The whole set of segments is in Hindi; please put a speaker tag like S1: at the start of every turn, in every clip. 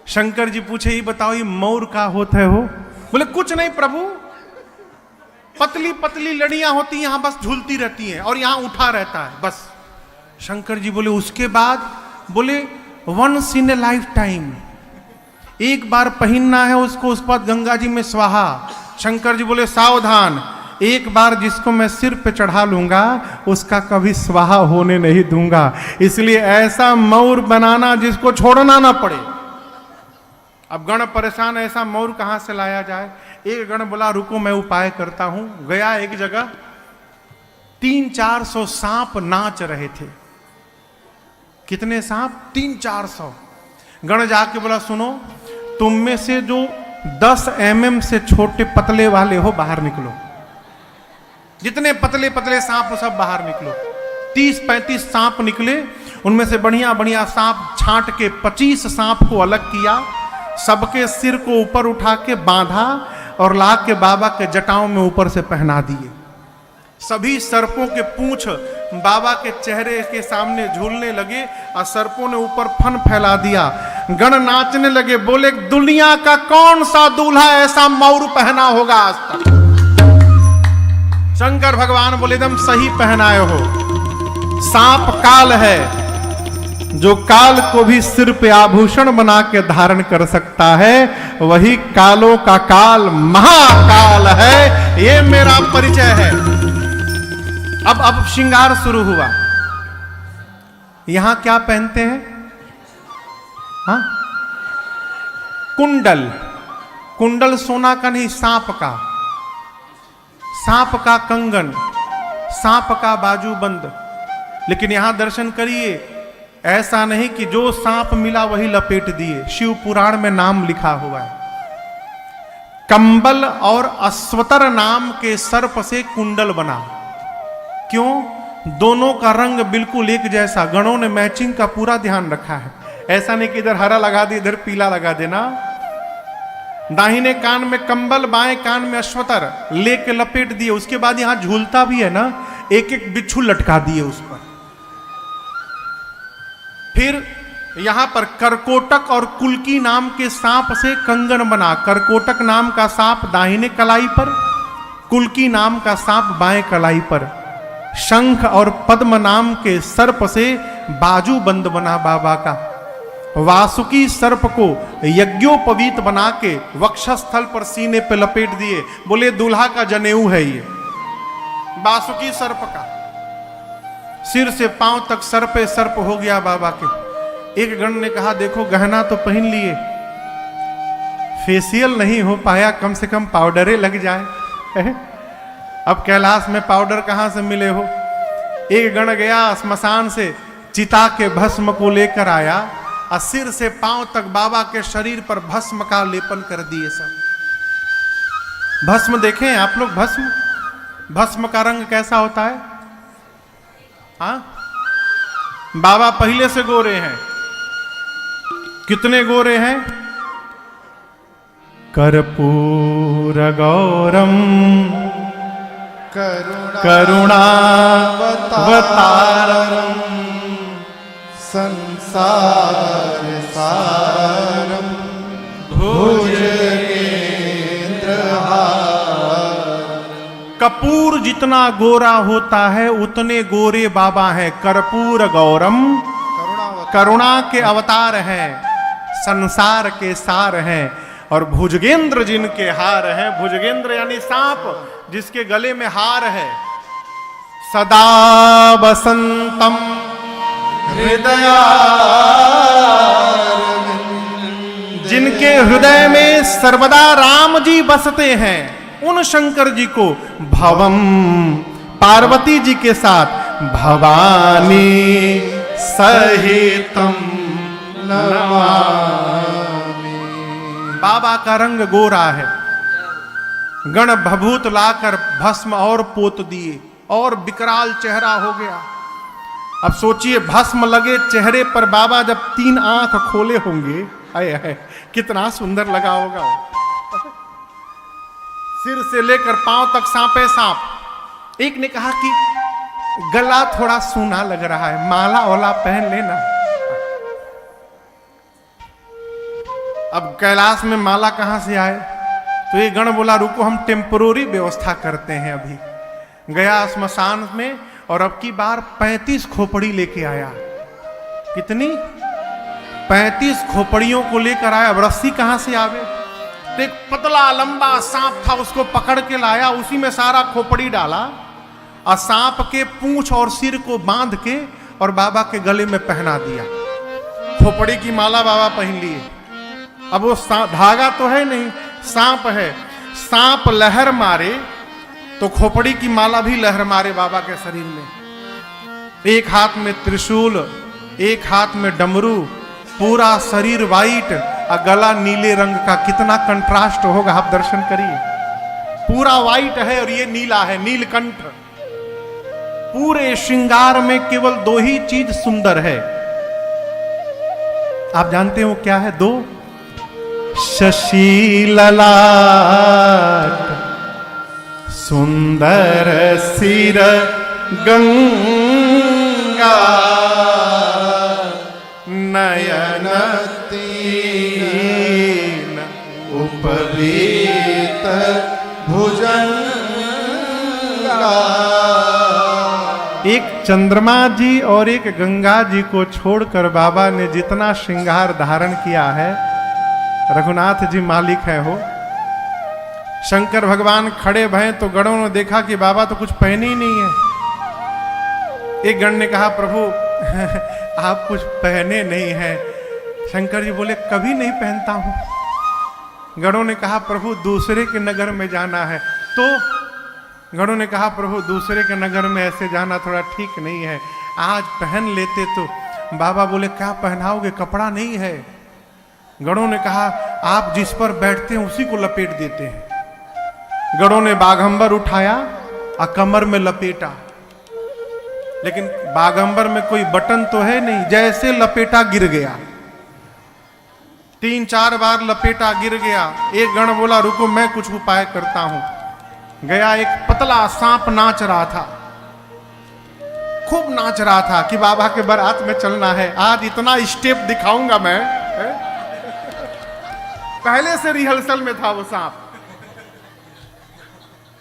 S1: शंकर जी पूछे, ये बताओ ये मौर का होता है हो? बोले कुछ नहीं प्रभु, पतली पतली लड़ियां होती यहां बस झूलती रहती हैं और यहां उठा रहता है बस। शंकर जी बोले उसके बाद? बोले once in a lifetime, एक बार पहनना है उसको, उस बाद गंगा जी में स्वाहा। शंकर जी बोले सावधान, एक बार जिसको मैं सिर पे चढ़ा लूंगा उसका कभी स्वाहा होने नहीं दूंगा, इसलिए ऐसा मौर बनाना जिसको छोड़ना ना पड़े। अब गण परेशान, ऐसा मौर कहां से लाया जाए? एक गण बोला रुको मैं उपाय करता हूं। गया एक जगह, 300-400 सांप नाच रहे थे। कितने सांप? 300-400। गण जाके बोला सुनो, तुम में से जो 10 mm से छोटे पतले वाले हो बाहर निकलो। जितने पतले पतले सांप हो सब बाहर निकलो। 30-35 सांप निकले, उनमें से बढ़िया बढ़िया सांप छांट के 25 सांप को अलग किया, सबके सिर को ऊपर उठा के बांधा और ला के बाबा के जटाओं में ऊपर से पहना दिए। सभी सर्पों के पूंछ बाबा के चेहरे के सामने झूलने लगे और सर्पों ने ऊपर फन फैला दिया। गण नाचने लगे, बोले दुनिया का कौन सा दूल्हा ऐसा मौर पहना होगा आज तक? शंकर भगवान बोले एकदम सही पहनाए हो। सांप काल है, जो काल को भी सिर पे आभूषण बना के धारण कर सकता है, वही कालों का काल महाकाल है। ये मेरा परिचय है। अब श्रृंगार शुरू हुआ। यहां क्या पहनते हैं? हाँ, कुंडल। कुंडल सोना का नहीं, सांप का। सांप का कंगन, सांप का बाजूबंद। लेकिन यहां दर्शन करिए, ऐसा नहीं कि जो सांप मिला वही लपेट दिए। शिव पुराण में नाम लिखा हुआ है, कंबल और अश्वतर नाम के सर्प से कुंडल बना। क्यों? दोनों का रंग बिल्कुल एक जैसा। गणों ने मैचिंग का पूरा ध्यान रखा है। ऐसा नहीं कि इधर हरा लगा दे इधर पीला लगा देना। दाहिने कान में कंबल, बाएं कान में अश्वतर लेके लपेट दिए। उसके बाद यहां झूलता भी है ना, एक एक बिच्छू लटका दिए उस पर। फिर यहां पर करकोटक और कुल्की नाम के सांप से कंगन बना। करकोटक नाम का सांप दाहिने कलाई पर, कुल्की नाम का सांप बाएं कलाई पर। शंख और पद्म नाम के सर्प से बाजू बंद बना बाबा का। वासुकी सर्प को यज्ञोपवीत बना के वक्षस्थल पर सीने पे लपेट दिए। बोले दूल्हा का जनेऊ है ये, वासुकी सर्प का। सिर से पांव तक सर्पे सर्प हो गया बाबा के। एक गण ने कहा देखो गहना तो पहन लिए, फेशियल नहीं हो पाया, कम से कम पाउडरे लग जाए। अब कैलाश में पाउडर कहां से मिले हो? एक गण गया श्मशान से चिता के भस्म को लेकर आया और सिर से पांव तक बाबा के शरीर पर भस्म का लेपन कर दिए। सब भस्म देखें आप लोग, भस्म का रंग कैसा होता है? हाँ, बाबा पहले से गोरे हैं। कितने गोरे हैं? कर्पूर गौरम करुणावतारम संसार सारम भुजगेंद्रहार। कपूर जितना गोरा होता है उतने गोरे बाबा हैं। कर्पूर गौरम, करुणा के अवतार हैं, संसार के सार हैं। और भुजगेंद्र जिनके हार हैं, भुजगेंद्र यानी सांप जिसके गले में हार है। सदा बसंतम हृदया, जिनके हृदय में सर्वदा राम जी बसते हैं, उन शंकर जी को भवम, पार्वती जी के साथ भवानी सहितम नमामि। बाबा का रंग गोरा है। गण भभूत लाकर भस्म और पोत दिए और विकराल चेहरा हो गया। अब सोचिए भस्म लगे चेहरे पर, बाबा जब 3 आंख खोले होंगे, आए है कितना सुंदर लगा होगा। सिर से लेकर पांव तक सांपे सांप। एक ने कहा कि गला थोड़ा सूना लग रहा है, माला ओला पहन लेना। अब कैलाश में माला कहां से आए? तो ये गण बोला रुको हम टेम्परोरी व्यवस्था करते हैं। अभी गया स्मशान में और अब की बार 35 खोपड़ी लेके आया। कितनी? 35 खोपड़ियों को लेकर आया। अब रस्सी कहां से आवे? तो एक पतला लंबा सांप था, उसको पकड़ के लाया, उसी में सारा खोपड़ी डाला और सांप के पूंछ और सिर को बांध के और बाबा के गले में पहना दिया। खोपड़ी की माला बाबा पहन लिए। अब वो धागा तो है नहीं, सांप है। सांप लहर मारे तो खोपड़ी की माला भी लहर मारे बाबा के शरीर में। एक हाथ में त्रिशूल, एक हाथ में डमरू, पूरा शरीर वाइट और गला नीले रंग का। कितना कंट्रास्ट होगा, आप दर्शन करिए। पूरा वाइट है और ये नीला है, नीलकंठ। पूरे श्रृंगार में केवल 2 ही चीज सुंदर है। आप जानते हो क्या है? 2 शशि ललाट, सुंदर सिर गंगा, नयन तीन उपवीत भुजंगा। एक चंद्रमा जी और एक गंगा जी को छोड़कर बाबा ने जितना श्रृंगार धारण किया है, रघुनाथ जी मालिक है हो। शंकर भगवान खड़े भये तो गणों ने देखा कि बाबा तो कुछ पहने ही नहीं है। एक गण ने कहा प्रभु आप कुछ पहने नहीं हैं। शंकर जी बोले कभी नहीं पहनता हूं। गणों ने कहा प्रभु दूसरे के नगर में जाना है। तो गणों ने कहा प्रभु दूसरे के नगर में ऐसे जाना थोड़ा ठीक नहीं है, आज पहन लेते तो। बाबा बोले क्या पहनाओगे, कपड़ा नहीं है। गणों ने कहा आप जिस पर बैठते हैं उसी को लपेट देते हैं। गणों ने बाघंबर उठाया और कमर में लपेटा, लेकिन बाघंबर में कोई बटन तो है नहीं, जैसे लपेटा गिर गया। 3-4 बार लपेटा गिर गया। एक गण बोला रुको मैं कुछ उपाय करता हूं। गया, एक पतला सांप नाच रहा था, खूब नाच रहा था कि बाबा के बारात में चलना है, आज इतना स्टेप दिखाऊंगा मैं। पहले से रिहर्सल में था वो सांप।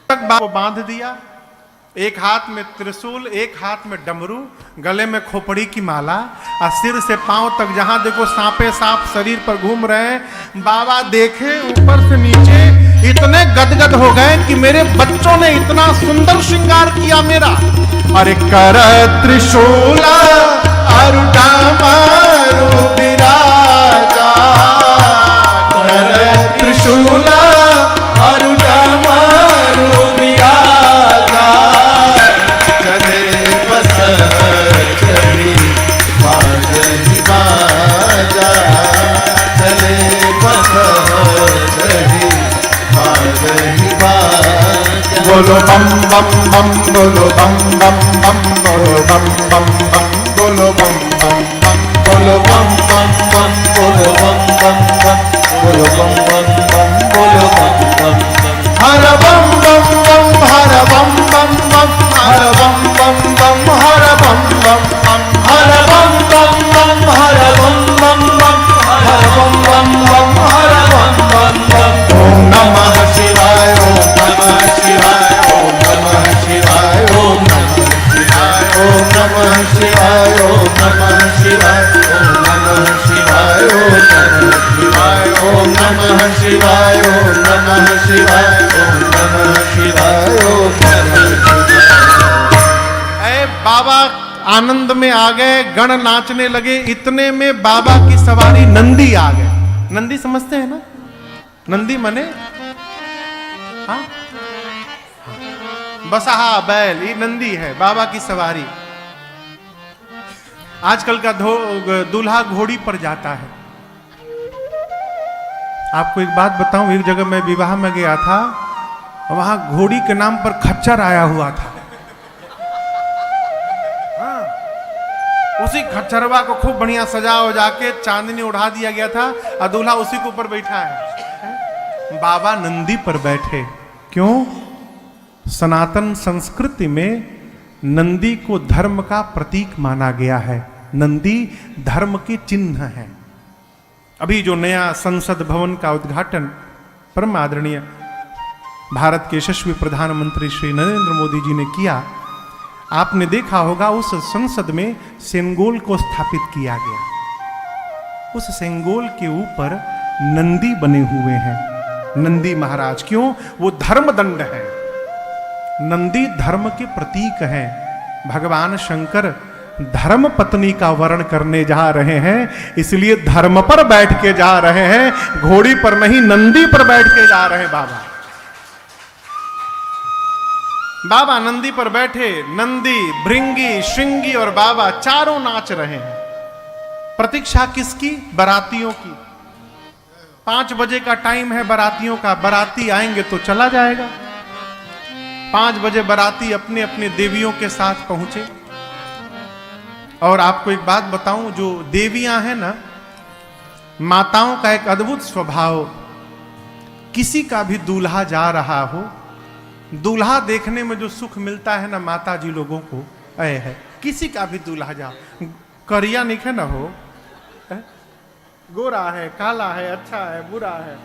S1: तक बाबा को बांध दिया, एक हाथ में त्रिशूल, एक हाथ में डमरू, गले में खोपड़ी की माला और सिर से पांव तक जहां देखो सांपे सांप शरीर पर घूम रहे हैं। बाबा देखे ऊपर से नीचे, इतने गदगद हो गए कि मेरे बच्चों ने इतना सुंदर श्रृंगार किया मेरा। अरे कर त्रिशूला अरुटा मारू विराजा, कर त्रिशूला अरुटा मारू विराजा, चले बसर चली बाजनी बाजा, चले बसर चली बाजनी बाजा। बोलो बम बम बम, बोलो बम बम बम, बोलो बम बम बम, बोलो बम बम बम, बोलो बम बम बम, बोलो बम बम बम, बोलो बम बम बम, बोलो बम बम बम। हर बम बम बम, हर बम बम बम, हर बम बम बम, हर बम बम बम, हर बम बम बम, हर बम बम बम, हर बम बम बम, हर बम बम बम। ओम नमः शिवाय, ओम नमः शिवाय, ओम नमः शिवाय, ओम नमः शिवाय, ओम नमः शिवाय, ओम नमः शिवाय, ओम नमः शिवाय, ओम नमः शिवाय, ओम नमः शिवाय, ओम नमः शिवाय, ओम नमः शिवाय, ओम नमः शिवाय। ऐ बाबा आनंद में आ गए, गण नाचने लगे। इतने में बाबा की सवारी नंदी आ गए। नंदी समझते हैं ना? नंदी मने हाँ, बसहा बैल, ये नंदी है बाबा की सवारी। आजकल का दूल्हा घोड़ी पर जाता है। आपको एक बात बताऊं, एक जगह मैं विवाह में गया था, वहां घोड़ी के नाम पर खच्चर आया हुआ था। हाँ, उसी खच्चरवा को खूब बढ़िया सजा हो जाके चांदनी उड़ा दिया गया था और दूल्हा उसी के ऊपर बैठा है। बाबा नंदी पर बैठे। क्यों? सनातन संस्कृति में नंदी को धर्म का प्रतीक माना गया है। नंदी धर्म के चिन्ह है। अभी जो नया संसद भवन का उद्घाटन परम आदरणीय भारत के यशस्वी प्रधानमंत्री श्री नरेंद्र मोदी जी ने किया, आपने देखा होगा उस संसद में सेंगोल को स्थापित किया गया। उस सेंगोल के ऊपर नंदी बने हुए हैं, नंदी महाराज। क्यों? वो धर्मदंड है, नंदी धर्म के प्रतीक हैं। भगवान शंकर धर्म पत्नी का वर्ण करने जा रहे हैं, इसलिए धर्म पर बैठ के जा रहे हैं, घोड़ी पर नहीं नंदी पर बैठ के जा रहे हैं। बाबा नंदी पर बैठे, नंदी, भृंगी, श्रृंगी और बाबा चारों नाच रहे हैं। प्रतीक्षा किसकी? बारातियों की। 5 बजे का टाइम है बारातियों का, बाराती आएंगे तो चला जाएगा। 5 बजे बाराती अपने अपने देवियों के साथ पहुंचे। और आपको एक बात बताऊं, जो देवियां हैं ना, माताओं का एक अद्भुत स्वभाव, किसी का भी दूल्हा जा रहा हो, दूल्हा देखने में जो सुख मिलता है ना माता जी लोगों को, है किसी का भी दूल्हा जा, करिया निखे ना हो, गोरा है, काला है, अच्छा है, बुरा है,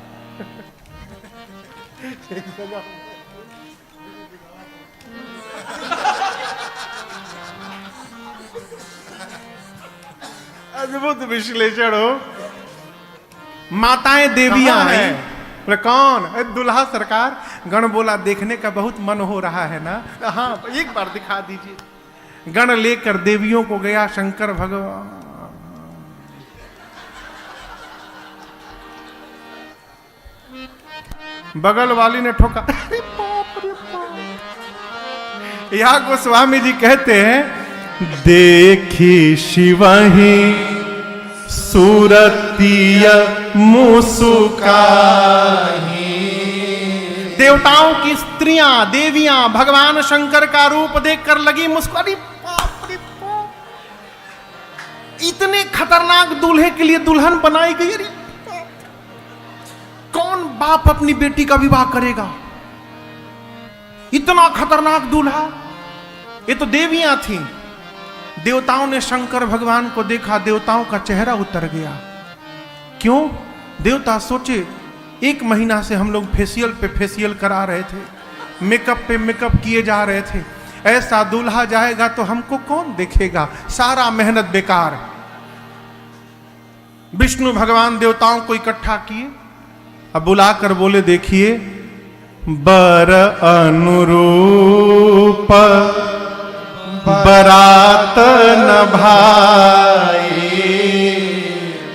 S1: अद्भुत विश्लेषण हो। माताएं देवियां हैं। बोले कौन? दुल्हा सरकार। गण बोला देखने का बहुत मन हो रहा है ना, हाँ एक बार दिखा दीजिए। गण लेकर देवियों को गया शंकर भगवान। बगल वाली ने ठोका। यहाँ गोस्वामी जी कहते हैं, देखी शिवही सूरतीय मुसुकाही। देवताओं की स्त्रियां, देवियां भगवान शंकर का रूप देखकर लगी मुस्कुराती। इतने खतरनाक दूल्हे के लिए दुल्हन बनाई गई। अरे कौन बाप अपनी बेटी का विवाह करेगा? इतना खतरनाक दूल्हा। ये तो देवियां थीं। देवताओं ने शंकर भगवान को देखा, देवताओं का चेहरा उतर गया। क्यों? देवता सोचे 1 महीना से हम लोग फेशियल पे फेशियल करा रहे थे, मेकअप पे मेकअप किए जा रहे थे, ऐसा दूल्हा जाएगा तो हमको कौन देखेगा, सारा मेहनत बेकार। विष्णु भगवान देवताओं को इकट्ठा किए, अब बुलाकर बोले देखिए बर अनुरूप बरात न भाई।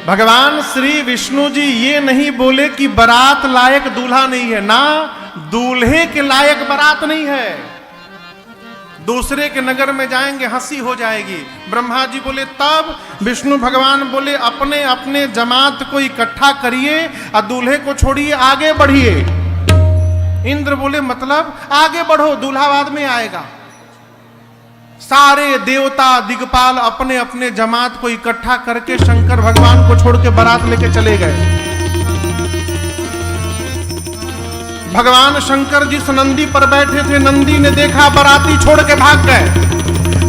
S1: भगवान श्री विष्णु जी ये नहीं बोले कि बारात लायक दूल्हा नहीं है ना, दूल्हे के लायक बारात नहीं है। दूसरे के नगर में जाएंगे हंसी हो जाएगी। ब्रह्मा जी बोले तब, विष्णु भगवान बोले अपने अपने जमात को इकट्ठा करिए और दूल्हे को छोड़िए, आगे बढ़िए। इंद्र बोले मतलब आगे बढ़ो, दूल्हा बाद में आएगा। सारे देवता दिग्पाल अपने अपने जमात को इकट्ठा करके शंकर भगवान को छोड़ के बारात लेके चले गए। भगवान शंकर जिस नंदी पर बैठे थे, नंदी ने देखा बाराती छोड़ के भाग गए।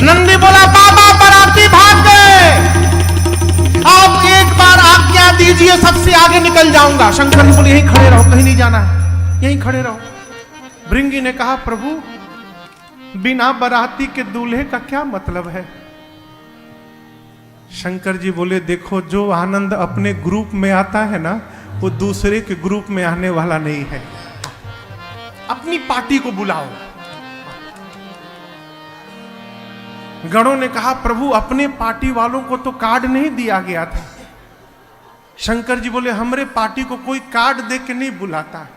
S1: नंदी बोला बाबा बाराती भाग गए, आप एक बार आज्ञा दीजिए, सबसे आगे निकल जाऊंगा। शंकर जी बोले यहीं खड़े रहो, कहीं नहीं जाना है, यहीं खड़े रहो। भृंगी ने कहा प्रभु बिना बाराती के दूल्हे का क्या मतलब है? शंकर जी बोले देखो, जो आनंद अपने ग्रुप में आता है ना, वो दूसरे के ग्रुप में आने वाला नहीं है। अपनी पार्टी को बुलाओ। गणों ने कहा प्रभु अपने पार्टी वालों को तो कार्ड नहीं दिया गया था। शंकर जी बोले हमरे पार्टी को कोई कार्ड दे के नहीं बुलाता।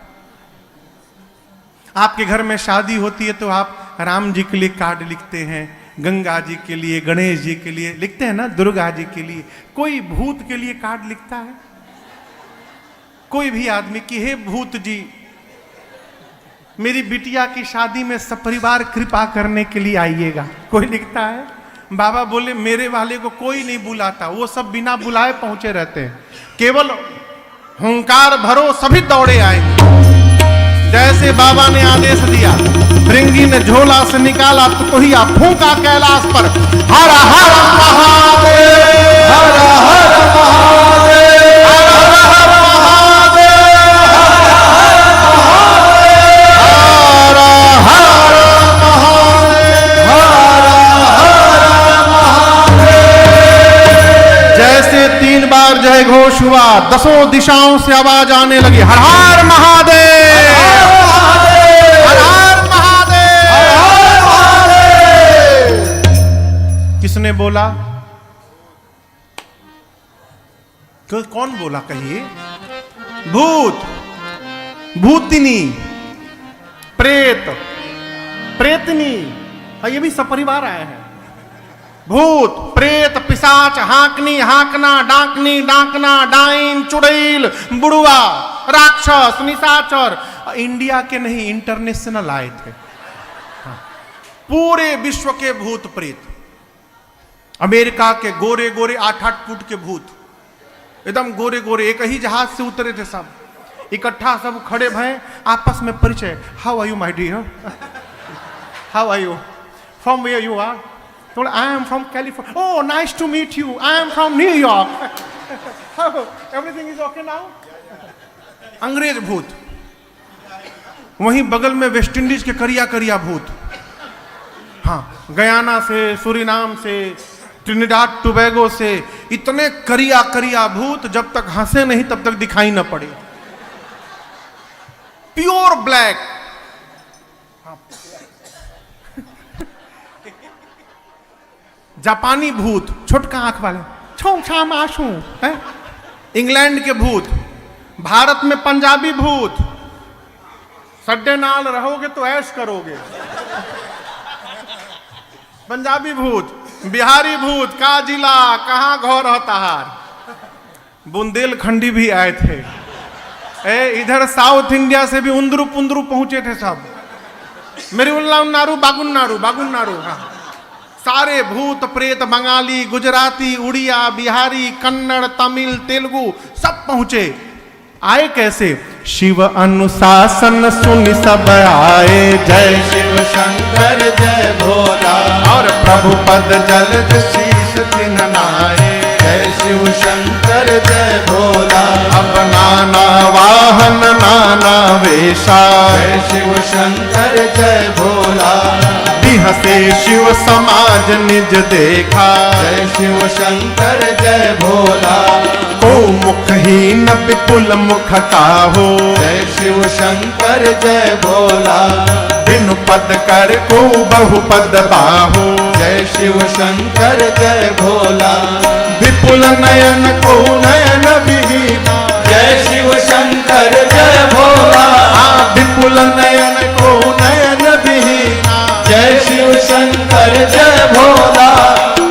S1: आपके घर में शादी होती है तो आप राम जी के लिए कार्ड लिखते हैं, गंगा जी के लिए, गणेश जी के लिए लिखते हैं ना, दुर्गा जी के लिए। कोई भूत के लिए कार्ड लिखता है? कोई भी आदमी कि हे भूत जी मेरी बिटिया की शादी में सपरिवार कृपा करने के लिए आइएगा, कोई लिखता है? बाबा बोले मेरे वाले को कोई नहीं बुलाता, वो सब बिना बुलाए पहुंचे रहते हैं। केवल हुंकार भरो सभी दौड़े आएंगे। जैसे बाबा ने आदेश दिया, भृंगी ने झोला से निकाला तो कोहिया फूंका कैलाश पर, हर हर महादेव, हर हर महादेव, हर प्रवेश हुआ, 10 दिशाओं से आवाज आने लगी, हर हर महादेव, हर हर महादेव। किसने बोला? कौन बोला कहिए? भूत, भूतिनी, प्रेत, प्रेतनी, ये भी सपरिवार आए हैं। भूत, प्रेत, पिशाच, हाकनी, हाकना, डाकनी, डाकना, डाइन, चुड़ैल, बुड़ुआ, राक्षस, निशाचर, इंडिया के नहीं इंटरनेशनल आए थे। पूरे विश्व के भूत प्रेत, अमेरिका के गोरे गोरे 8-8 फुट के भूत, एकदम गोरे गोरे, एक ही जहाज से उतरे थे, सब इकट्ठा, सब खड़े भय, आपस में परिचय। How are you my dear? How are you? From where you are? तो I am from California. Oh nice to meet you, I am from New York. Everything is okay now? अंग्रेज भूत। वहीं बगल में वेस्ट इंडीज के करिया करिया भूत, हाँ, गयाना से, सूरीनाम से, ट्रिनिडाद टोबैगो से, इतने करिया करिया भूत, जब तक हंसे नहीं तब तक दिखाई न पड़े। Pure black. जापानी भूत, छोटका आंख वाले, छो माशू है। इंग्लैंड के भूत, भारत में पंजाबी भूत, सड्डे नाल रहोगे तो ऐश करोगे। पंजाबी भूत, बिहारी भूत, का जिला कहाँ घोर हताहार, बुंदेलखंडी भी आए थे। इधर साउथ इंडिया से भी उंदरू पुंदरू पहुंचे थे सब, मेरी उन्नारू बागुन्नारू, बागुन्नारू, हाँ, सारे भूत प्रेत, बंगाली, गुजराती, उड़िया, बिहारी, कन्नड़, तमिल, तेलुगु, सब पहुंचे। आए कैसे? शिव अनुशासन सुन सब आए, जय शिव शंकर जय भोला, और प्रभु पद जलद शीश दिन नाए, जय शिव शंकर जय भोला। अब नाना वाहन नाना वेशा, जय शिव शंकर जय भोला। हसे शिव समाज निज देखा, जय शिव शंकर जय भोला। को मुखहीन विपुल मुख काहो, जय शिव शंकर जय भोला। बिनु पद कर को बहुपद बाहो, जय शिव शंकर जय भोला। विपुल नयन को नयन विहीना, जय शिव शंकर जय भोला। विपुल नयन को नयन विहीना, जय शिव शंकर जय भोला।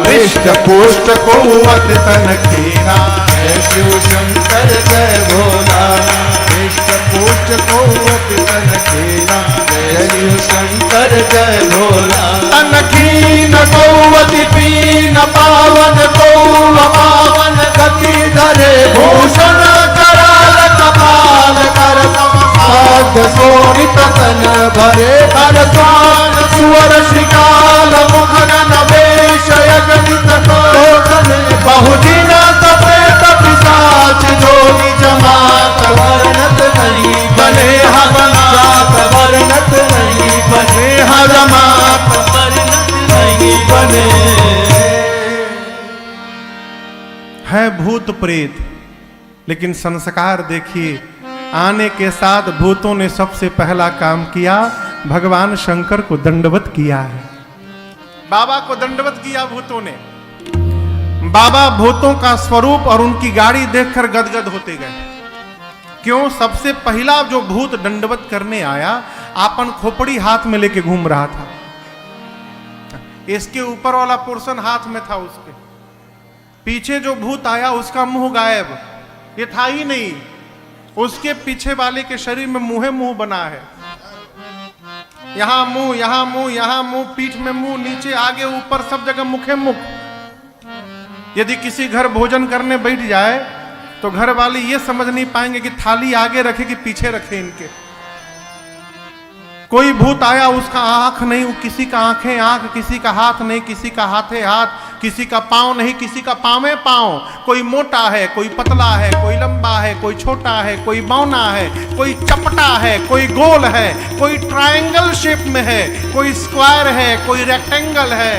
S1: हृष्ट पुष्ट को अति तन कीना, जय शिव शंकर जय भोला। हृष्ट पुष्ट को अति तन कीना, जय शिव शंकर जय भोला। तन कीन को अति पीन, पावन को अपावन गति धरे। भूषण कराल कपाल कर, शोभित तन भरे। हर स्वान सुवर श्रीकाल मुखगन वेश, यगनित कोकने बहुदिन सप्रेत पिशाच। जोगी जमात वर्णत नहीं बने, जमात वर्णत नहीं बने, जमात वर्णत नहीं बने। है भूत प्रेत, लेकिन संस्कार देखिए, आने के साथ भूतों ने सबसे पहला काम किया, भगवान शंकर को दंडवत किया है। बाबा को दंडवत किया भूतों ने। बाबा भूतों का स्वरूप और उनकी गाड़ी देखकर गदगद होते गए। क्यों? सबसे पहला जो भूत दंडवत करने आया, आपन खोपड़ी हाथ में लेके घूम रहा था। इसके ऊपर वाला पोर्शन हाथ में था उसके। पीछे जो भूत आया उसका मुंह गायब, ये था ही नहीं। उसके पीछे वाले के शरीर में मुंह मुंह बना है। यहां मुंह, यहां मुंह, यहां मुंह, पीठ में मुंह, नीचे आगे ऊपर सब जगह मुखे मुख। यदि किसी घर भोजन करने बैठ जाए तो घर वाले ये समझ नहीं पाएंगे कि थाली आगे रखे कि पीछे रखे इनके। कोई भूत आया, उसका आंख नहीं, किसी का आंखें आंख, किसी का हाथ नहीं, किसी का हाथे हाथ, किसी का पांव नहीं, किसी का पांवे पांव। कोई मोटा है, कोई पतला है, कोई लंबा है, कोई छोटा है, कोई बौना है, कोई चपटा है, कोई गोल है, कोई ट्रायंगल शेप में है, कोई स्क्वायर है, कोई रेक्टेंगल है,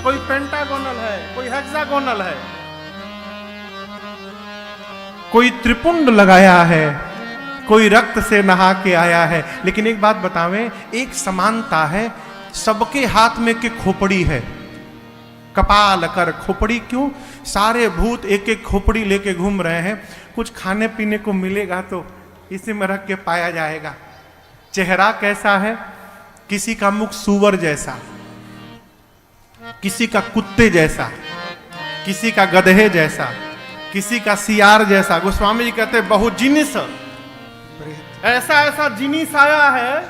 S1: कोई पेंटागोनल है, कोई हेक्सागोनल है। कोई त्रिपुंड लगाया है, कोई रक्त से नहा के आया है। लेकिन एक बात बतावें, एक समानता है, सबके हाथ में के खोपड़ी है, कपाल कर खोपड़ी। क्यों? सारे भूत एक एक खोपड़ी लेके घूम रहे हैं। कुछ खाने पीने को मिलेगा तो इसी में रख के पाया जाएगा। चेहरा कैसा है? किसी का मुख सूअर जैसा, किसी का कुत्ते जैसा, किसी का गधे जैसा, किसी का सियार जैसा। गोस्वामी जी कहते हैं बहुत जिनिस, ऐसा ऐसा जिनिस आया है,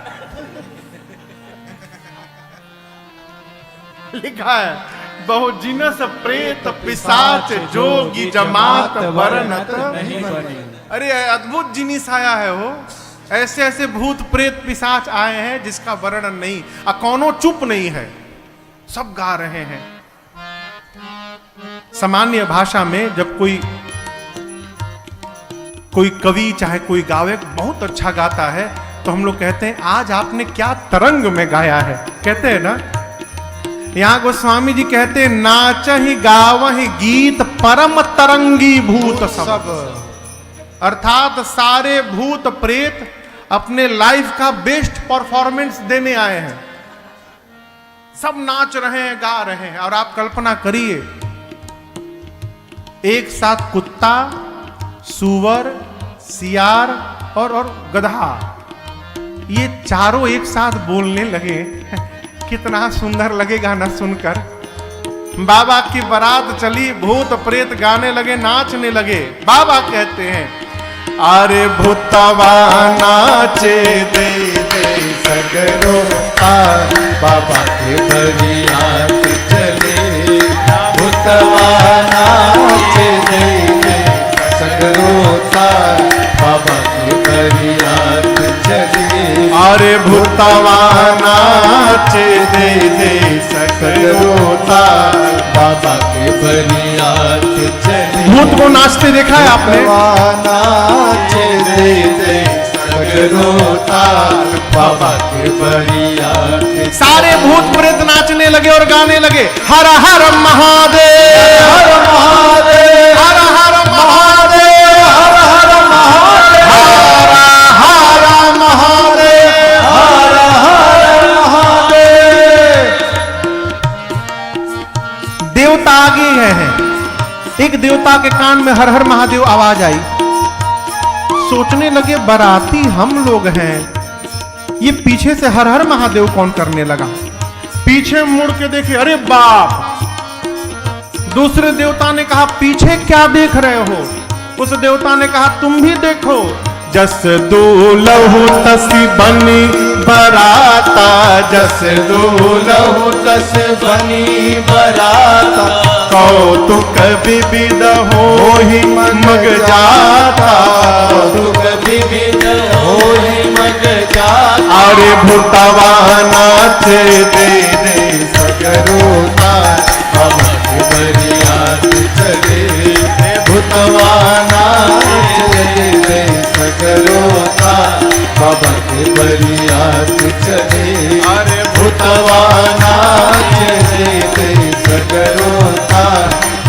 S1: लिखा है बहु जिनस प्रेत पिशाच जोगी जमात वर्णत नहीं बने। अरे अद्भुत जिनिस आया है वो, ऐसे ऐसे भूत प्रेत पिशाच आए हैं जिसका वर्णन नहीं, कौनो चुप नहीं है, सब गा रहे हैं। सामान्य भाषा में जब कोई कवि चाहे कोई गायक बहुत अच्छा गाता है तो हम लोग कहते हैं आज आपने क्या तरंग में गाया है, कहते हैं ना। यहां गोस्वामी जी कहते हैं नाचहि गावहि गीत परम तरंगी भूत सब। अर्थात सारे भूत प्रेत अपने लाइफ का बेस्ट परफॉर्मेंस देने आए हैं, सब नाच रहे हैं, गा रहे हैं। और आप कल्पना करिए, एक साथ कुत्ता, सूअर, सियार और गधा, ये चारों एक साथ बोलने लगे, कितना सुंदर लगेगा ना सुनकर। बाबा की बारात चली, भूत प्रेत गाने लगे, नाचने लगे। बाबा कहते हैं अरे भूतवा नाचे दे दे सगरो बाबा के बरियात चले। भूतवा नाचे दे दे सगरो बाबा के बरियात चले। अरे भूतवा नाचे दे दे सगरो बाबा के बरियात चले। भूत को नाचते देखा है आपने? नाचे दे दे सगरो बाबा के बरियात। सारे भूत प्रेत नाचने लगे और गाने लगे हर हर महादेव, हर महादेव, हर हर महादेव, हर हर महादेव, हर हर महादेव, हर हर महादेव। देवता आगे है। एक देवता के कान में हर हर महादेव आवाज आई। सोचने लगे बाराती हम लोग हैं, ये पीछे से हर हर महादेव कौन करने लगा। पीछे मुड़ के देखे, अरे बाप। दूसरे देवता ने कहा पीछे क्या देख रहे हो? उस देवता ने कहा तुम भी देखो। जस दूलहु तस बनी बराता, जस दूलहु तस बनी बराता। कौतुक विविध होहि मग जाता, कौतुक विविध होहि मग जाता। अरे भूतवा नाचे दे दे सगरो बाबा के बरियात चले। भूतवा नाचे दे दे सगरो बाबा के बरियात चले। अरे भूतवा नाचे दे दे सगरो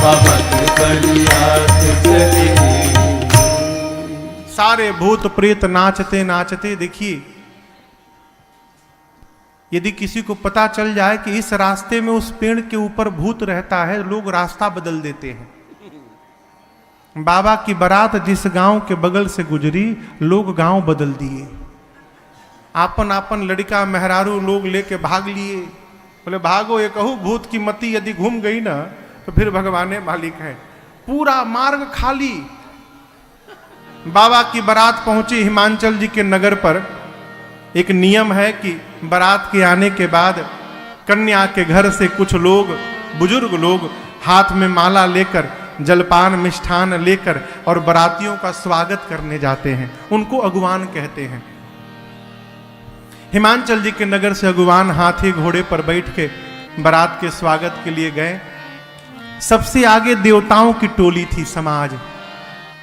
S1: बाबा के बरियात चले। सारे भूत प्रेत नाचते नाचते, देखिए यदि किसी को पता चल जाए कि इस रास्ते में उस पेड़ के ऊपर भूत रहता है, लोग रास्ता बदल देते हैं। बाबा की बारात जिस गांव के बगल से गुजरी, लोग गांव बदल दिए। आपन आपन लड़का मेहरारू लोग लेके भाग लिए। बोले भागो, ये कहूँ भूत की मती यदि घूम गई ना तो फिर भगवाने मालिक है। पूरा मार्ग खाली। बाबा की बारात पहुंची हिमांचल जी के नगर पर। एक नियम है कि बारात के आने के बाद कन्या के घर से कुछ लोग, बुजुर्ग लोग, हाथ में माला लेकर, जलपान मिष्ठान लेकर और बारातियों का स्वागत करने जाते हैं। उनको अगुवान कहते हैं। हिमांचल जी के नगर से अगुवान हाथी घोड़े पर बैठ के बारात के स्वागत के लिए गए। सबसे आगे देवताओं की टोली थी समाज।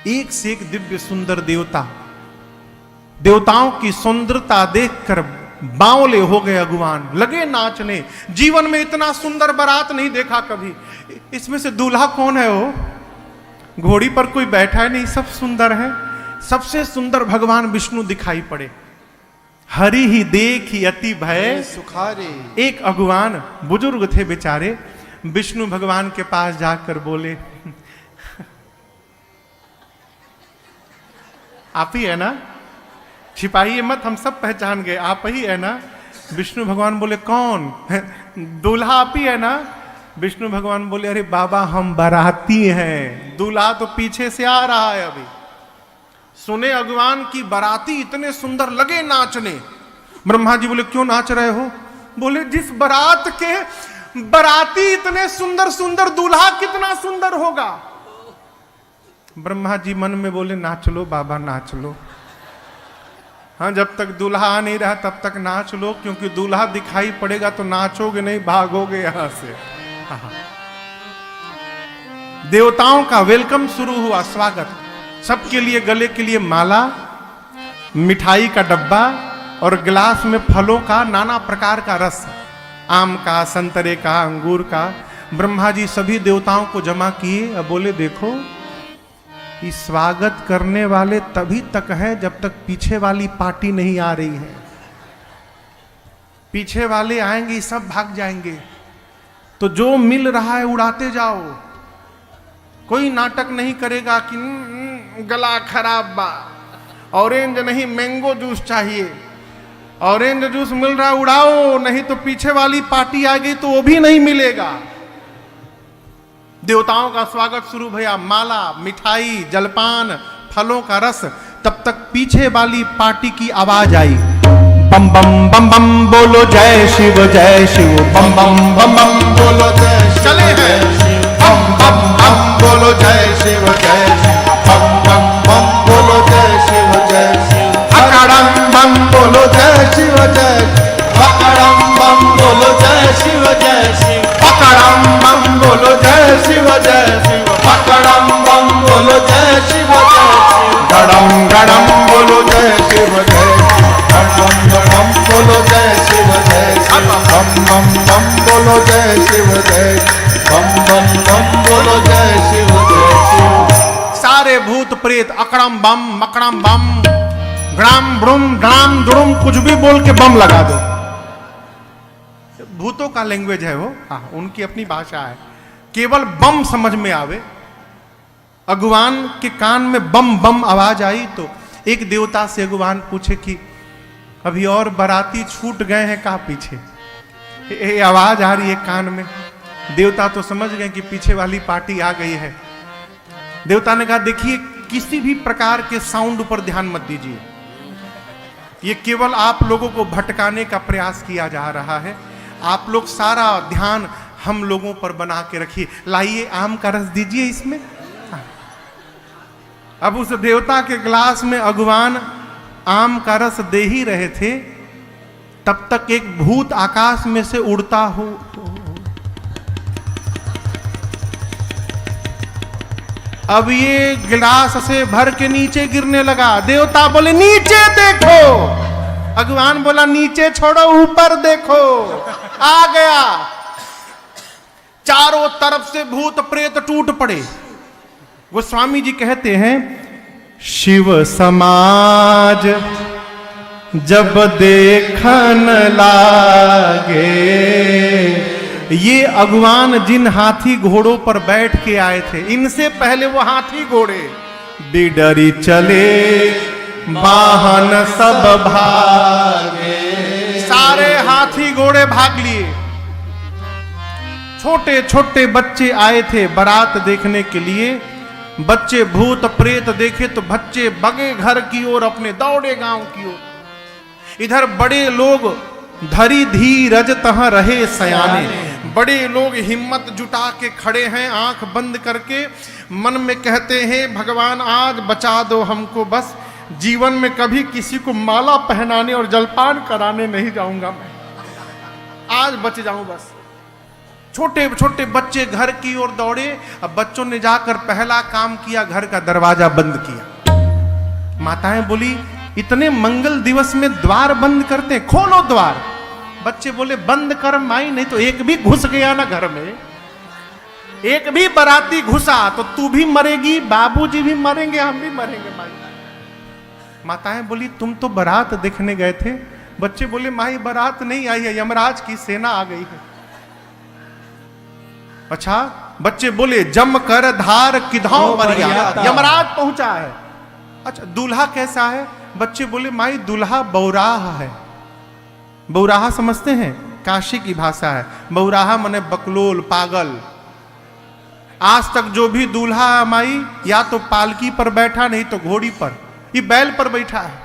S1: एक से एक दिव्य सुंदर देवता। देवताओं की सुंदरता देखकर बावले हो गए अगुवान, लगे नाचने। जीवन में इतना सुंदर बारात नहीं देखा कभी। इसमें से दूल्हा कौन है? वो घोड़ी पर कोई बैठा है नहीं, सब सुंदर है। सबसे सुंदर भगवान विष्णु दिखाई पड़े। हरि ही देखी अति भय
S2: सुखारे।
S1: एक अगुवान बुजुर्ग थे बेचारे, विष्णु भगवान के पास जाकर बोले, आप ही है ना, छिपाइए मत, हम सब पहचान गए, आप ही है ना। विष्णु भगवान बोले, कौन? दूल्हा आप ही है ना? विष्णु भगवान बोले, अरे बाबा हम बाराती हैं, दूल्हा तो पीछे से आ रहा है अभी। सुने अगवान की बाराती इतने सुंदर लगे नाचने। ब्रह्मा जी बोले, क्यों नाच रहे हो? बोले, जिस बारात के बाराती इतने सुंदर सुंदर, दूल्हा कितना सुंदर होगा। ब्रह्मा जी मन में बोले, नाच लो बाबा नाच लो। हाँ, जब तक दूल्हा आ नहीं रहा तब तक नाच लो, क्योंकि दूल्हा दिखाई पड़ेगा तो नाचोगे नहीं, भागोगे यहां से। हाँ। देवताओं का वेलकम शुरू हुआ, स्वागत। सबके लिए गले के लिए माला, मिठाई का डब्बा और गिलास में फलों का नाना प्रकार का रस, आम का, संतरे का, अंगूर का। ब्रह्मा जी सभी देवताओं को जमा किए। अब बोले, देखो ये स्वागत करने वाले तभी तक है जब तक पीछे वाली पार्टी नहीं आ रही है। पीछे वाले आएंगे सब भाग जाएंगे, तो जो मिल रहा है उड़ाते जाओ। कोई नाटक नहीं करेगा कि गला खराब बा, ऑरेंज नहीं मैंगो जूस चाहिए, ऑरेंज जूस मिल रहा उड़ाओ, नहीं तो पीछे वाली पार्टी आ गई तो वो भी नहीं मिलेगा। देवताओं का स्वागत शुरू भैया, माला, मिठाई, जलपान, फलों का रस। तब तक पीछे वाली पार्टी की आवाज आई, बम बम बम बम बोलो जय शिव जय शिव, बम बम बम बम बोलो जय शिव, चले हैं
S2: बम बम बम बोलो जय शिव जय शिव, बम बम बम बोलो जय शिव जय शिव,
S1: अकड़म
S2: बम बोलो जय शिव जय, अकड़म बम बोलो जय शिव जय शिव,
S1: अकड़म
S2: बम बोलो जय शिव जय शिव, अकड़म बम बोलो जय शिव जय शिव,
S1: गड़म गड़म
S2: बोलो जय शिव जय शिव, गड़म गड़म बोलो जय शिव जय शिव, बम बम बम बोलो जय शिव जय, बम बम बम बोलो जय शिव जय शिव।
S1: सारे भूत प्रेत अकड़म बम मकड़म बम, ग्राम ब्रुम ड्राम दुड़ुम, कुछ भी बोल के बम लगा दो। भूतों का लैंग्वेज है वो, हाँ, उनकी अपनी भाषा है। केवल बम समझ में आवे। अगवान के कान में बम बम आवाज आई तो एक देवता से अगवान पूछे कि अभी और बाराती छूट गए हैं कहाँ पीछे, ये आवाज आ रही है कान में। देवता तो समझ गए कि पीछे वाली पार्टी आ गई है। देवता ने कहा, देखिए किसी भी प्रकार के साउंड पर ध्यान मत दीजिए, ये केवल आप लोगों को भटकाने का प्रयास किया जा रहा है। आप लोग सारा ध्यान हम लोगों पर बना के रखिए। लाइए आम का रस दीजिए इसमें। अब उस देवता के गिलास में अगवान आम का रस दे ही रहे थे, तब तक एक भूत आकाश में से उड़ता हो अब ये गिलास से भर के नीचे गिरने लगा। देवता बोले, नीचे देखो। अगवान बोला, नीचे छोड़ो ऊपर देखो। आ गया। चारों तरफ से भूत प्रेत टूट पड़े। वो स्वामी जी कहते हैं, शिव समाज जब देखन लागे, ये अगवान जिन हाथी घोड़ों पर बैठ के आए थे, इनसे पहले वो हाथी घोड़े बिडरी चले, वाहन सब भागे। सारे हाथी घोड़े भाग लिए। छोटे छोटे बच्चे आए थे बारात देखने के लिए। बच्चे भूत प्रेत देखे तो बच्चे भगे घर की ओर, अपने दौड़े गांव की ओर। इधर बड़े लोग धरी धीरज तह रहे सयाने। बड़े लोग हिम्मत जुटा के खड़े हैं, आंख बंद करके मन में कहते हैं, भगवान आज बचा दो हमको, बस जीवन में कभी किसी को माला पहनाने और जलपान कराने नहीं जाऊंगा मैं, आज बच जाऊं बस। छोटे छोटे बच्चे घर की ओर दौड़े। अब बच्चों ने जाकर पहला काम किया, घर का दरवाजा बंद किया। माताएं बोली, इतने मंगल दिवस में द्वार बंद करते, खोलो द्वार। बच्चे बोले, बंद कर माई, नहीं तो एक भी घुस गया ना घर में। एक भी बाराती घुसा तो तू भी मरेगी, बाबूजी भी मरेंगे, हम भी मरेंगे। माई माताएं बोली तुम तो बारात देखने गए थे। बच्चे बोले माई बारात नहीं आई है, यमराज की सेना आ गई है। अच्छा, बच्चे बोले जम कर धार किधौ बरियाता, यमराज पहुंचा है। अच्छा, दूल्हा कैसा है? बच्चे बोले माई दूल्हा बौराहा है। बौराहा समझते हैं? काशी की भाषा है। बौराहा माने बकलोल, पागल। आज तक जो भी दूल्हा माई या तो पालकी पर बैठा, नहीं तो घोड़ी पर, ये बैल पर बैठा है।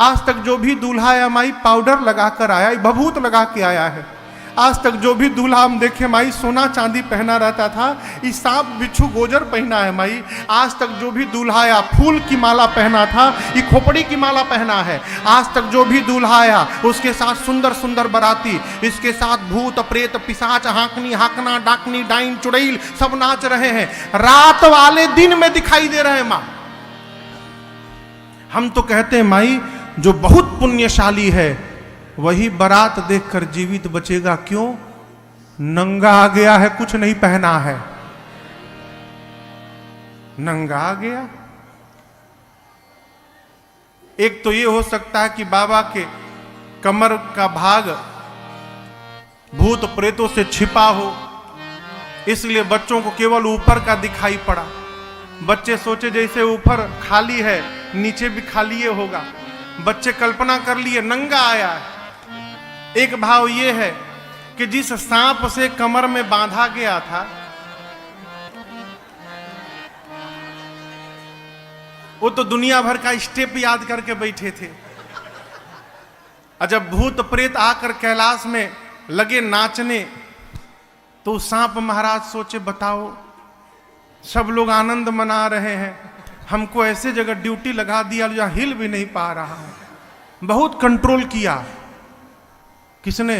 S1: आज तक जो भी दूल्हा या माई पाउडर लगाकर आया, भभूत लगा के आया है। आज तक जो भी दूल्हा हम देखे माई सोना चांदी पहना रहता था, इस सांप बिच्छू गोजर पहना है माई। आज तक जो भी दूल्हा आया फूल की माला पहना था, ये खोपड़ी की माला पहना है। आज तक जो भी दूल्हा आया उसके साथ सुंदर सुंदर बराती, इसके साथ भूत प्रेत पिशाच हाकनी हाकना डाकनी डाइन चुड़ैल सब नाच रहे हैं। रात वाले दिन में दिखाई दे रहे हैं माँ। हम तो कहते हैं माई जो बहुत पुण्यशाली है वही बारात देखकर जीवित बचेगा। क्यों? नंगा आ गया है, कुछ नहीं पहना है, नंगा आ गया। एक तो ये हो सकता है कि बाबा के कमर का भाग भूत प्रेतों से छिपा हो, इसलिए बच्चों को केवल ऊपर का दिखाई पड़ा। बच्चे सोचे जैसे ऊपर खाली है नीचे भी खाली होगा। बच्चे कल्पना कर लिए नंगा आया है। एक भाव ये है कि जिस सांप से कमर में बांधा गया था वो तो दुनिया भर का स्टेप याद करके बैठे थे। और जब भूत प्रेत आकर कैलाश में लगे नाचने तो सांप महाराज सोचे बताओ, सब लोग आनंद मना रहे हैं, हमको ऐसे जगह ड्यूटी लगा दिया जहां हिल भी नहीं पा रहा है। बहुत कंट्रोल किया। किसने?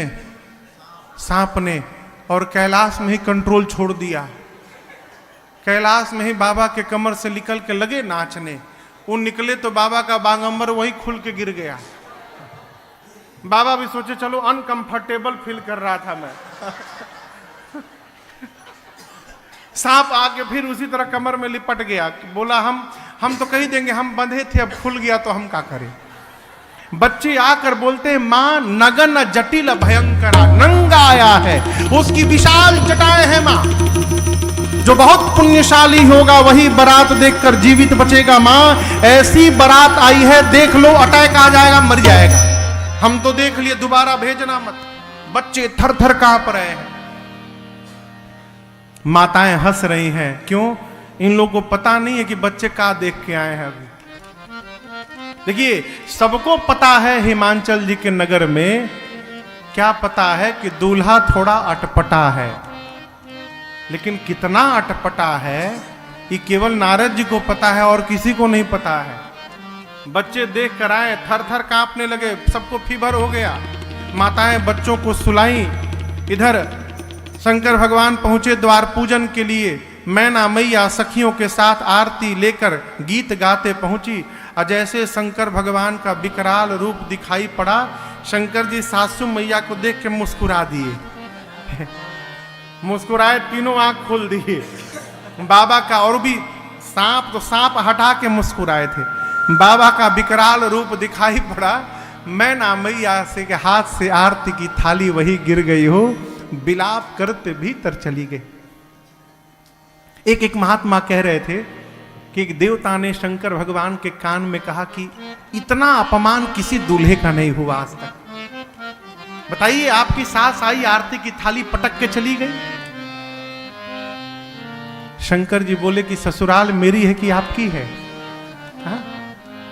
S1: सांप ने। और कैलाश में ही कंट्रोल छोड़ दिया। कैलाश में ही बाबा के कमर से निकल के लगे नाचने। वो निकले तो बाबा का बागंबर वही खुल के गिर गया। बाबा भी सोचे चलो, अनकंफर्टेबल फील कर रहा था मैं। सांप आके फिर उसी तरह कमर में लिपट गया। बोला हम तो कही देंगे हम बंधे थे, अब खुल गया तो हम क्या करें। बच्चे आकर बोलते हैं मां नगन जटिल भयंकरा, नंगा आया है, उसकी विशाल जटाएं हैं मां। जो बहुत पुण्यशाली होगा वही बारात देखकर जीवित बचेगा मां। ऐसी बारात आई है देख लो, अटैक आ जाएगा, मर जाएगा। हम तो देख लिए, दोबारा भेजना मत। बच्चे थर थर कांप रहे हैं। माताएं हंस रही हैं। क्यों? इन लोगों को पता नहीं है कि बच्चे क्या देख के आए हैं। अभी देखिए, सबको पता है हिमाचल जी के नगर में क्या पता है कि दूल्हा थोड़ा अटपटा है, लेकिन कितना अटपटा है ये केवल नारद जी को पता है और किसी को नहीं पता है। बच्चे देख कर आए, थर थर कांपने लगे, सबको फीवर हो गया। माताएं बच्चों को सुलाई। इधर शंकर भगवान पहुंचे द्वार पूजन के लिए। मैना मैया सखियों के साथ आरती लेकर गीत गाते पहुंची। और जैसे शंकर भगवान का विकराल रूप दिखाई पड़ा, शंकर जी सासू मैया को देख के मुस्कुरा दिए। मुस्कुराए, तीनों आंख खोल दिए। बाबा का, और भी सांप तो सांप हटा के मुस्कुराए थे। बाबा का विकराल रूप दिखाई पड़ा। मैना मैया से के हाथ से आरती की थाली वही गिर गई हो, विलाप करते भीतर चली गई। एक महात्मा कह रहे थे कि एक देवता ने शंकर भगवान के कान में कहा कि इतना अपमान किसी दूल्हे का नहीं हुआ आज तक। बताइए, आपकी सास आई, आरती की थाली पटक के चली गई। शंकर जी बोले कि ससुराल मेरी है कि आपकी है? हा?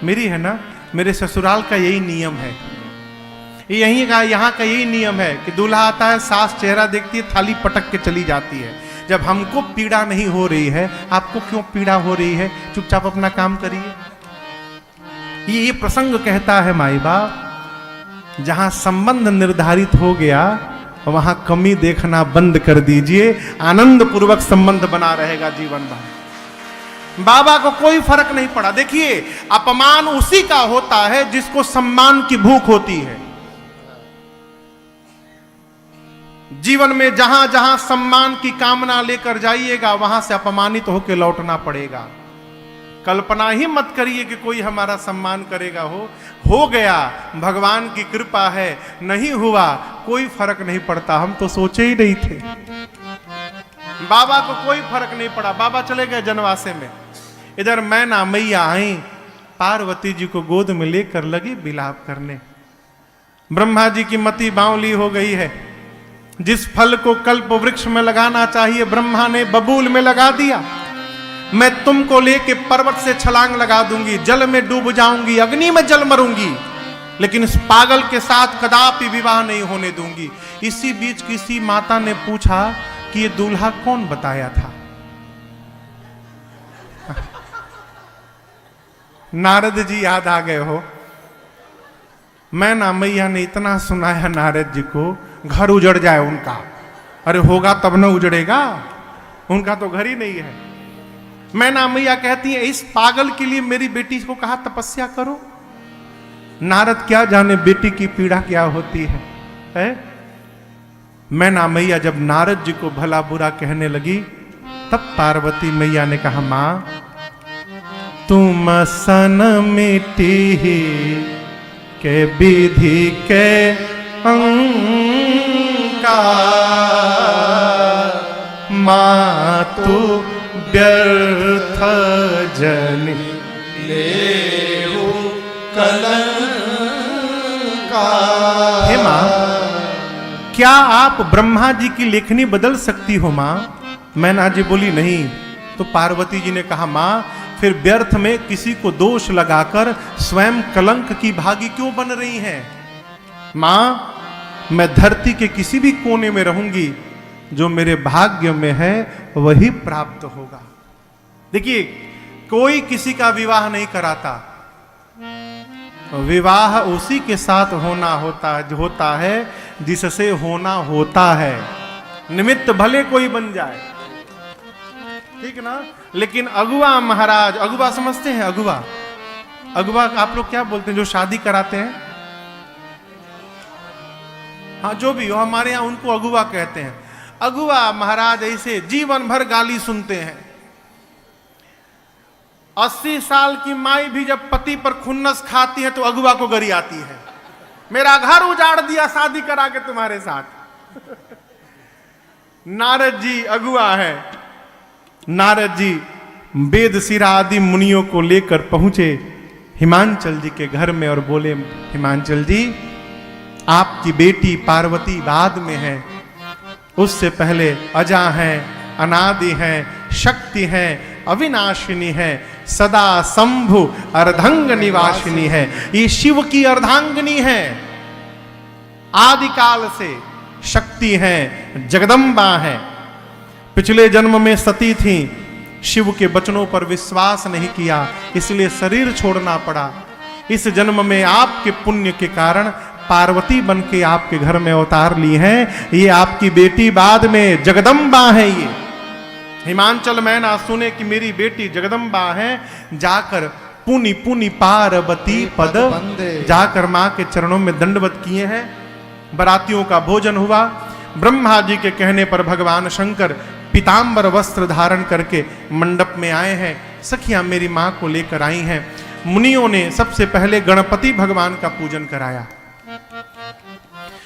S1: मेरी है ना। मेरे ससुराल का यही नियम है, यही का यहाँ का यही नियम है कि दूल्हा आता है, सास चेहरा देखती है, थाली पटक के चली जाती है। जब हमको पीड़ा नहीं हो रही है, आपको क्यों पीड़ा हो रही है? चुपचाप अपना काम करिए। ये प्रसंग कहता है माई बाप, जहां संबंध निर्धारित हो गया वहां कमी देखना बंद कर दीजिए, आनंद पूर्वक संबंध बना रहेगा जीवन भर। बाबा को कोई फर्क नहीं पड़ा। देखिए, अपमान उसी का होता है जिसको सम्मान की भूख होती है। जीवन में जहां जहां सम्मान की कामना लेकर जाइएगा वहां से अपमानित होकर लौटना पड़ेगा। कल्पना ही मत करिए कि कोई हमारा सम्मान करेगा। हो गया, भगवान की कृपा है, नहीं हुआ कोई फर्क नहीं पड़ता। हम तो सोचे ही नहीं थे, बाबा को कोई फर्क नहीं पड़ा। बाबा चले गए जनवासे में, इधर मैना मैया आई, पार्वती जी को गोद में लेकर लगी विलाप करने। ब्रह्मा जी की मति बावली हो गई है। जिस फल को कल्प वृक्ष में लगाना चाहिए ब्रह्मा ने बबूल में लगा दिया। मैं तुमको लेके पर्वत से छलांग लगा दूंगी, जल में डूब जाऊंगी, अग्नि में जल मरूंगी, लेकिन इस पागल के साथ कदापि विवाह नहीं होने दूंगी। इसी बीच किसी माता ने पूछा कि ये दूल्हा कौन बताया था? नारद जी याद आ गए हो। मैना मैया ने इतना सुनाया नारद जी को, घर उजड़ जाए उनका। अरे होगा तब न उजड़ेगा, उनका तो घर ही नहीं है। मैना मैया कहती है इस पागल के लिए मेरी बेटी को कहा तपस्या करो। नारद क्या जाने बेटी की पीड़ा क्या होती है? मैना मैया जब नारद जी को भला बुरा कहने लगी तब पार्वती मैया ने कहा, मां तुम सन मिट्टी के विधि के मातु व्यर्थ जनि
S2: लेहु कलंका।
S1: हे मां, क्या आप ब्रह्मा जी की लेखनी बदल सकती हो मां? मैना जी बोली नहीं। तो पार्वती जी ने कहा, मां फिर व्यर्थ में किसी को दोष लगाकर स्वयं कलंक की भागी क्यों बन रही हैं? मां मैं धरती के किसी भी कोने में रहूंगी, जो मेरे भाग्य में है वही प्राप्त होगा। देखिए, कोई किसी का विवाह नहीं कराता, विवाह उसी के साथ होता है जिससे होना होता है। निमित्त भले कोई बन जाए, ठीक ना, लेकिन अगुआ महाराज, अगुआ समझते हैं? अगुआ आप लोग क्या बोलते हैं जो शादी कराते हैं? हाँ, जो भी हो, हमारे यहां उनको अगुआ कहते हैं। अगुआ महाराज ऐसे जीवन भर गाली सुनते हैं। 80 साल की माई भी जब पति पर खुन्नस खाती है तो अगुआ को गरी आती है, मेरा घर उजाड़ दिया शादी करा के तुम्हारे साथ। नारद जी अगुआ है। नारद जी वेद सिरा आदि मुनियों को लेकर पहुंचे हिमांचल जी के घर में और बोले, हिमांचल जी आपकी बेटी पार्वती बाद में है, उससे पहले अजा है, अनादि है, शक्ति है, अविनाशिनी है, सदा शंभु अर्धांग निवासिनी है। ये शिव की अर्धांगिनी है, आदि काल से शक्ति है, जगदम्बा है। पिछले जन्म में सती थी, शिव के वचनों पर विश्वास नहीं किया, इसलिए शरीर छोड़ना पड़ा। इस जन्म में आपके पुण्य के कारण पार्वती बन के आपके घर में अवतार ली हैं। ये आपकी बेटी बाद में जगदम्बा है। ये हिमांचल मैना सुने कि मेरी बेटी जगदम्बा है, जाकर पुनि पुनि पार्वती पद जाकर मां के चरणों में दंडवत किए हैं। बरातियों का भोजन हुआ। ब्रह्मा जी के कहने पर भगवान शंकर पीतांबर वस्त्र धारण करके मंडप में आए हैं। सखियां मेरी मां को लेकर आई हैं। मुनियों ने सबसे पहले गणपति भगवान का पूजन कराया।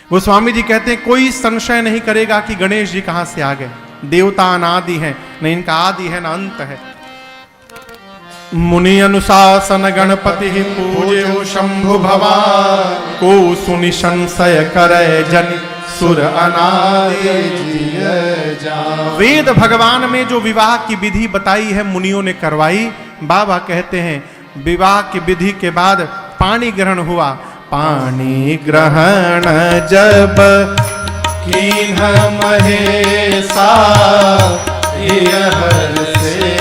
S1: गोस्वामी जी कहते हैं कोई संशय नहीं करेगा कि गणेश जी कहां से आ गए। देवता अनादि है, न इनका आदि है न अंत है। मुनि अनुशासन गणपति पूजे शंभु भवान, को सुनि संशय करे जन सुर अनादि। वेद भगवान में जो विवाह की विधि बताई है मुनियों ने करवाई। बाबा कहते हैं विवाह की विधि के बाद पानी ग्रहण हुआ। पानी ग्रहण जब कीन्ह महेशा,
S2: से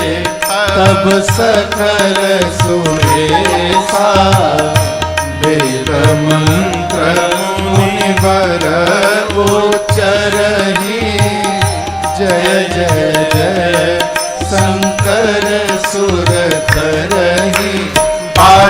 S2: तब सकल सुरेशा। वेद मंत्र मुनिवर उच्चरहि, जय जय जय शंकर सुर करहि।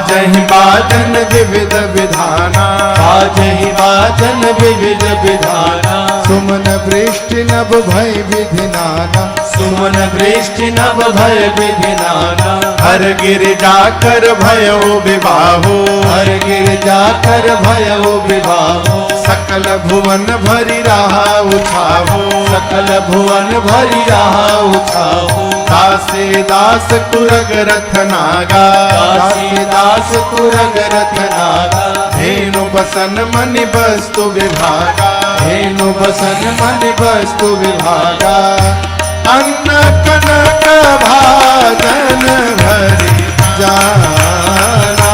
S2: बाजहि बाजन विविध विधाना,
S3: बाजहि बाजन विविध विधाना,
S2: सुमन वृष्टि नभ भय विधि नाना,
S3: सुमन वृष्टि नभ भय विधि नाना,
S2: हर गिर जाकर भयो विवाहो,
S3: हर गिर जाकर भयो विवाहो,
S2: सकल भुवन भरि रहा उछाहो,
S3: सकल भुवन भरि रहा उछाहो,
S2: दासे दास तुरग रथ नागा,
S3: दासी दास तुरग रथ नागा,
S2: धेनु बसन मनि वस्तु विभागा,
S3: धेनु बसन मन वस्तु विभागा,
S2: अन्न कनक भाजन भरि जाना,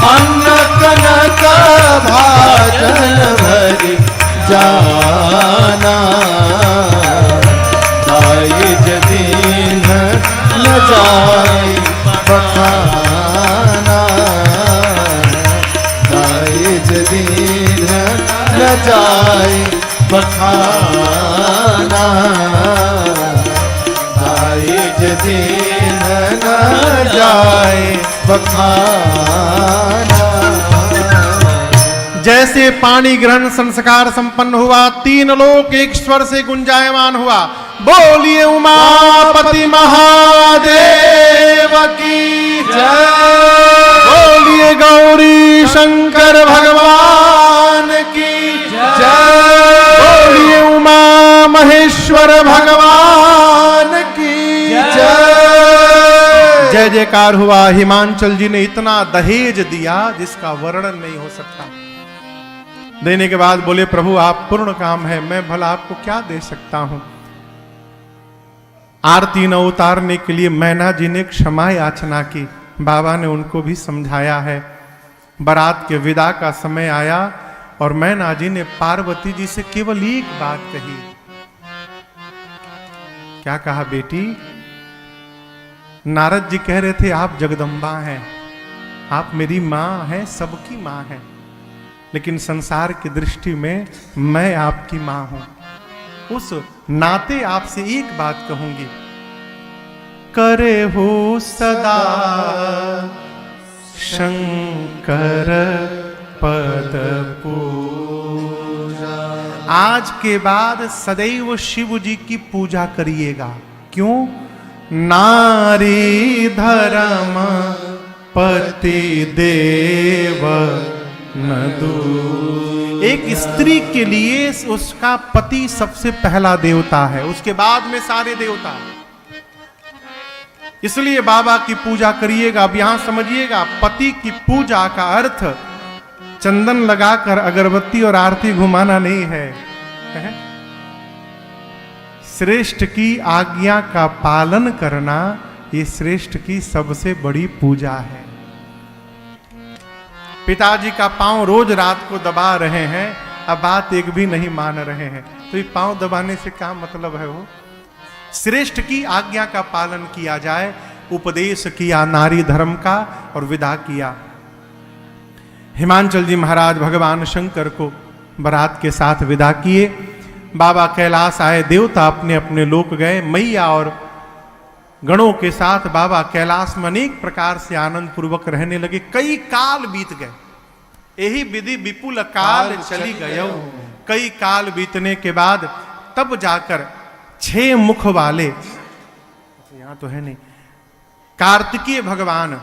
S3: अन्न कनक भाजन भरि जाना, दायज दीन न जाय बखाना, दायज दीन न जाय बखाना, दायज दीन न जाय बखाना।
S1: जैसे पाणी ग्रहण संस्कार संपन्न हुआ, तीन लोक एक स्वर से गुंजायमान हुआ, बोलिए उमापति महादेव की जय, बोलिए गौरी शंकर भगवान की जय, बोलिए उमा महेश्वर भगवान की जय। जय जयकार हुआ। हिमांचल जी ने इतना दहेज दिया जिसका वर्णन नहीं हो सकता। देने के बाद बोले, प्रभु आप पूर्ण काम है, मैं भला आपको क्या दे सकता हूं। आरती न उतारने के लिए मैना जी ने क्षमा याचना की। बाबा ने उनको भी समझाया है। बारात के विदा का समय आया और मैना जी ने पार्वती जी से केवल एक बात कही। क्या कहा बेटी? नारद जी कह रहे थे आप जगदम्बा हैं, आप मेरी मां हैं, सबकी मां हैं, लेकिन संसार की दृष्टि में मैं आपकी मां हूं। उस नाते आपसे एक बात कहूंगी, करे हो सदा शंकर पद पूजा। आज के बाद सदैव शिव जी की पूजा करिएगा। क्यों? नारी धर्म पति देव न दू। एक स्त्री के लिए उसका पति सबसे पहला देवता है, उसके बाद में सारे देवता। इसलिए बाबा की पूजा करिएगा। अब यहां समझिएगा, पति की पूजा का अर्थ चंदन लगाकर अगरबत्ती और आरती घुमाना नहीं है। श्रेष्ठ की आज्ञा का पालन करना, ये श्रेष्ठ की सबसे बड़ी पूजा है। पिताजी का पांव रोज रात को दबा रहे हैं, अब बात एक भी नहीं मान रहे हैं, तो ये पांव दबाने से क्या मतलब है? वो श्रेष्ठ की आज्ञा का पालन किया जाए। उपदेश किया नारी धर्म का और विदा किया। हिमांचल जी महाराज भगवान शंकर को बारात के साथ विदा किए। बाबा कैलाश आए, देवता अपने अपने लोक गए। मैया और गणों के साथ बाबा कैलाश में अनेक प्रकार से आनंद पूर्वक रहने लगे। कई काल बीत गए। यही विधि विपुल काल चली गयो। कई काल बीतने के बाद तब जाकर 6 मुख वाले, यहां तो है नहीं, कार्तिकीय भगवान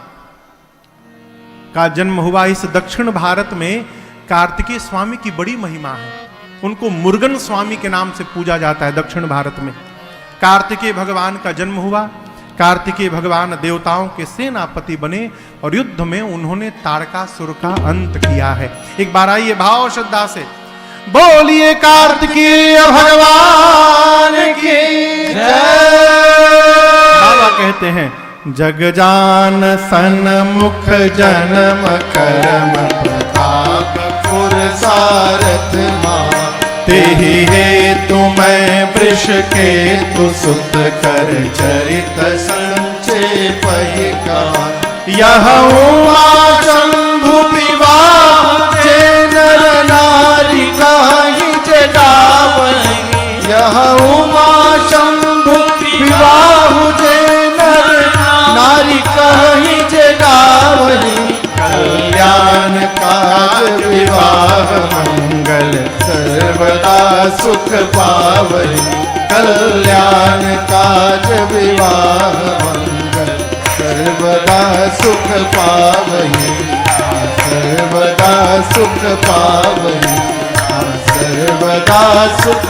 S1: का जन्म हुआ। इस दक्षिण भारत में कार्तिकीय स्वामी की बड़ी महिमा है। उनको मुर्गन स्वामी के नाम से पूजा जाता है दक्षिण भारत में। कार्तिकेय भगवान का जन्म हुआ। कार्तिकेय भगवान देवताओं के सेनापति बने और युद्ध में उन्होंने तारकासुर का अंत किया है। एक बार आइए भाव श्रद्धा से बोलिए कार्तिकेय भगवान की जय। बाबा कहते हैं, जग जान सन्मुख जन्म कर्म
S2: प्रताप पुरसारथ मां,
S1: तेहि
S2: हेतु मैं वृष के तु सुत कर चरित संक्षेप ही कहा।
S1: यह
S2: उमा शंभु विवाह जे नर नारी काहि जे गावहि। यह उमा शंभु विवाह जे नर नारी काहि जे मंगल सर्वदा सुख पावई कल्याण काज विवाह मंगल सर्वदा सुख पावई सर्वदा सुख पावई सर्वदा सुख